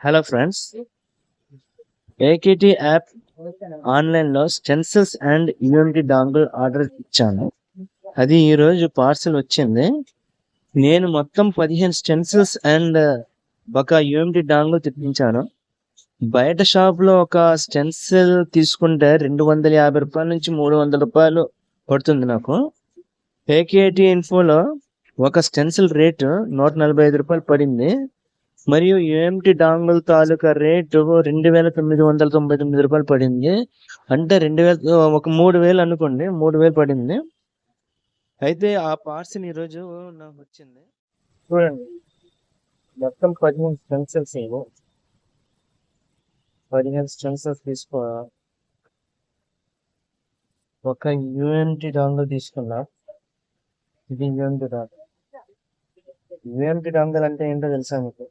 Hello friends, ఏకేటీ app ఆన్లైన్లో stencils and యూఎంటి dongle order ఇచ్చాను. అది ఈరోజు పార్సల్ వచ్చింది. నేను మొత్తం 15 స్టెన్సిల్స్ అండ్ ఒక యూఎంటి డాంగిల్ తెప్పించాను. బయట షాప్లో ఒక స్టెన్సిల్ తీసుకుంటే 250 రూపాయల నుంచి 300 రూపాయలు పడుతుంది నాకు. ఏకేటీ ఇన్ఫోలో ఒక స్టెన్సిల్ రేటు 145 రూపాయలు పడింది. మరియు యూఎంటి డాంగిల్ తాలూకా రేటు 2,999 రూపాయలు పడింది. అంటే 2,000 ఒక 3,000 అనుకోండి, 3,000 పడింది. అయితే ఆ పార్సిల్ ఈరోజు నాకు వచ్చింది. చూడండి, మొత్తం 15 స్టెన్సిల్స్ ఇవ్వు. 15 స్టెన్సిల్స్ తీసుకో. ఒక యూఎంటి డాంగిల్ తీసుకున్నా. ఇది యూఎంటి డాంగిల్. యూఎంటి డాంగిల్ అంటే ఏంటో తెలుసా మీకు?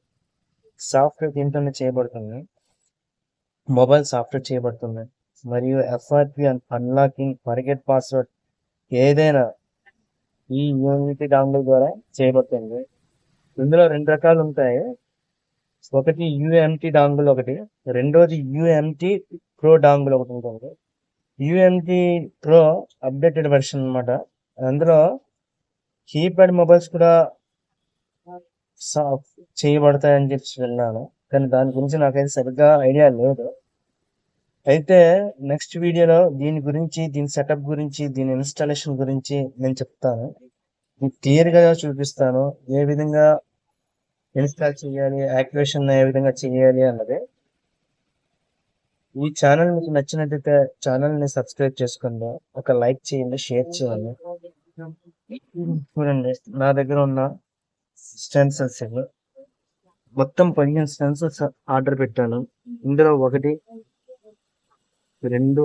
సాఫ్ట్వేర్ దీంట్లోనే చేయబడుతుంది. మొబైల్ సాఫ్ట్వేర్ చేయబడుతుంది. మరియు ఎఫ్ఆర్పి అన్లాకింగ్, ఫర్గెట్ పాస్వర్డ్ ఏదైనా ఈ యూఎంటి డాంగిల్ ద్వారా చేయబడుతుంది. ఇందులో 2 రకాలు ఉంటాయి. ఒకటి యూఎంటి డాంగిల్, ఒకటి రెండోది యూఎంటి ప్రో డాంగిల్ ఒకటి ఉంటుంది. యూఎంటి ప్రో అప్డేటెడ్ వెర్షన్ అన్నమాట. అందులో కీప్యాడ్ మొబైల్స్ కూడా చేయబడతాయని చెప్పి విన్నాను, కానీ దాని గురించి నాకైతే సరిగ్గా ఐడియా లేదు. అయితే నెక్స్ట్ వీడియోలో దీని గురించి, దీని సెటప్ గురించి, దీని ఇన్స్టాలేషన్ గురించి నేను చెప్తాను. మీకు క్లియర్గా చూపిస్తాను ఏ విధంగా ఇన్స్టాల్ చేయాలి, యాక్టివేషన్ ఏ విధంగా చేయాలి అన్నది. ఈ ఛానల్ మీకు నచ్చినట్లయితే ఛానల్ని సబ్స్క్రైబ్ చేసుకోండి, ఒక లైక్ చేయండి, షేర్ చేయండి. చూడండి, నా దగ్గర ఉన్న స్టెన్సిల్స్ మొత్తం 15 స్టెన్సిల్స్ ఆర్డర్ పెట్టాను. ఇందులో 1, 2,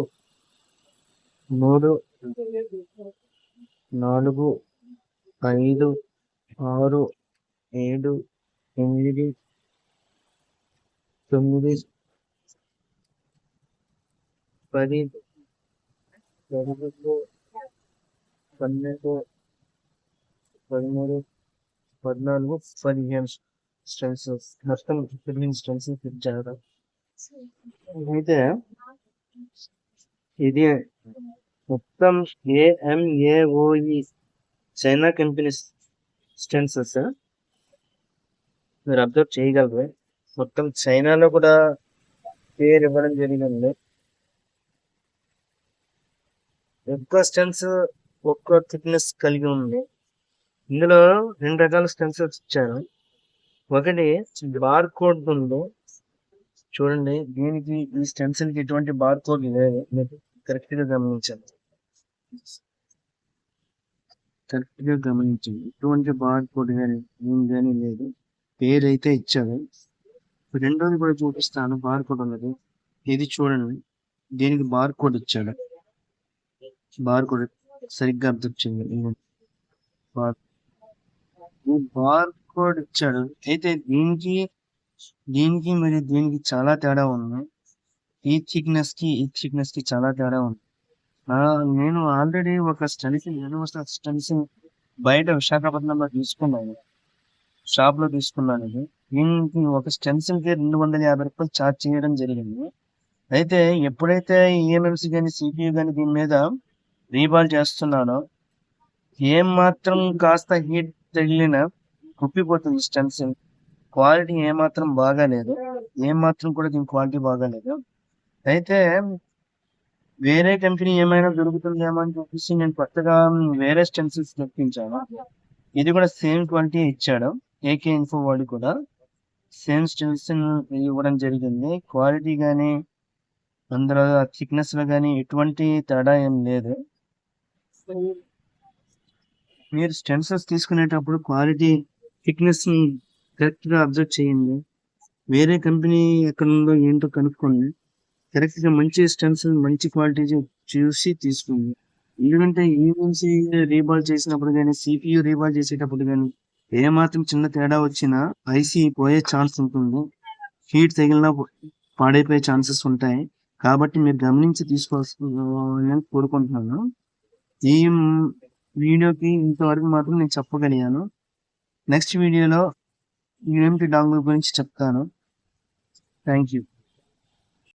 3, 4, 5, 6, 7, 8, 9, 10, 11, 12, 13, 14, 15 స్టెన్సిల్స్, మొత్తం 15 స్టెన్సిల్స్ ఇచ్చారు. అయితే ఇది మొత్తం ఏఎంఏఓఈ చైనా కంపెనీ స్టెన్సిల్స్. మీరు అబ్జర్వ్ చేయగలరు, మొత్తం చైనాలో కూడా పేరు ఇవ్వడం జరిగింది. ఒక్కో స్టెన్స్ ఒక్కో థిక్నెస్ కలిగి ఉంది. ఇందులో 2 రకాల స్టెన్సిల్స్ ఇచ్చారు. ఒకటి బార్ కోడ్ ఉంది. చూడండి, దీనికి ఈ స్టెన్సిల్కి ఎటువంటి బార్ కోడ్ లేదు, మీరు కరెక్ట్గా గమనించండి. ఎటువంటి బార్ కోడ్ కానీ లేదు, పేరు అయితే ఇచ్చారు. రెండోది కూడా చూపిస్తాను, బార్ కోడ్ ఉన్నది. ఇది చూడండి, దీనికి బార్ కోడ్ ఇచ్చాడు. బార్ కోడ్ సరిగ్గా అబ్జర్వ్ చేయండి. బార్ కోడ్ ఇచ్చాడు. అయితే దీనికి మరియు దీనికి చాలా తేడా ఉంది. ఈ థిక్నెస్ కి చాలా తేడా ఉంది. నేను ఆల్రెడీ ఒక యూనివర్సల్ స్టెన్సిల్ బయట విశాఖపట్నంలో తీసుకున్నాను, షాప్ లో తీసుకున్నాను. దీనికి ఒక స్టెన్సిల్ కి 250 రూపాయలు ఛార్జ్ చేయడం జరిగింది. అయితే ఎప్పుడైతే ఈఎంఎంసి కానీ సిపియు కానీ దీని మీద రీబాల్ చేస్తున్నానో, ఏం మాత్రం కాస్త హీట్ తగిలిన కుప్పిపోతుంది స్టెన్సిల్. క్వాలిటీ ఏమాత్రం బాగాలేదు, ఏమాత్రం కూడా దీని క్వాలిటీ బాగాలేదు. అయితే వేరే కంపెనీ ఏమైనా దొరుకుతుందేమో అని చెప్పేసి నేను కొత్తగా వేరే స్టెన్సిల్స్ తెప్పించాను. ఇది కూడా సేమ్ క్వాలిటీ ఇచ్చాడు. ఏకే ఇన్ఫో వాడు కూడా సేమ్ స్టెన్సిల్ ఇవ్వడం జరిగింది. క్వాలిటీ కానీ అందులో థిక్నెస్ లో కానీ ఎటువంటి తేడా ఏం లేదు. మీరు స్టెన్సిల్స్ తీసుకునేటప్పుడు క్వాలిటీ, థిక్నెస్ కరెక్ట్ గా అబ్జర్వ్ చేయండి. వేరే కంపెనీ ఎక్కడ ఉందో ఏంటో కనుక్కోండి. కరెక్ట్ గా మంచి స్టెన్సిల్, మంచి క్వాలిటీ చూసి తీసుకోండి. ఎందుకంటే ఈవెన్సీ రీబాల్ చేసినప్పుడు కానీ, సిపియు రీబాల్ చేసేటప్పుడు కానీ ఏమాత్రం చిన్న తేడా వచ్చినా ఐసీ పోయే ఛాన్స్ ఉంటుంది, హీట్ తగిలినా పాడైపోయే ఛాన్సెస్ ఉంటాయి. కాబట్టి మీరు గమనించి తీసుకోవాలని కోరుకుంటున్నాను. ఈ వీడియోకి ఇంతవరకు మాత్రం నేను చెప్పగలిగాను. నెక్స్ట్ వీడియోలో యూఎంటి డాంగిల్ గురించి చెప్తాను. Thank you.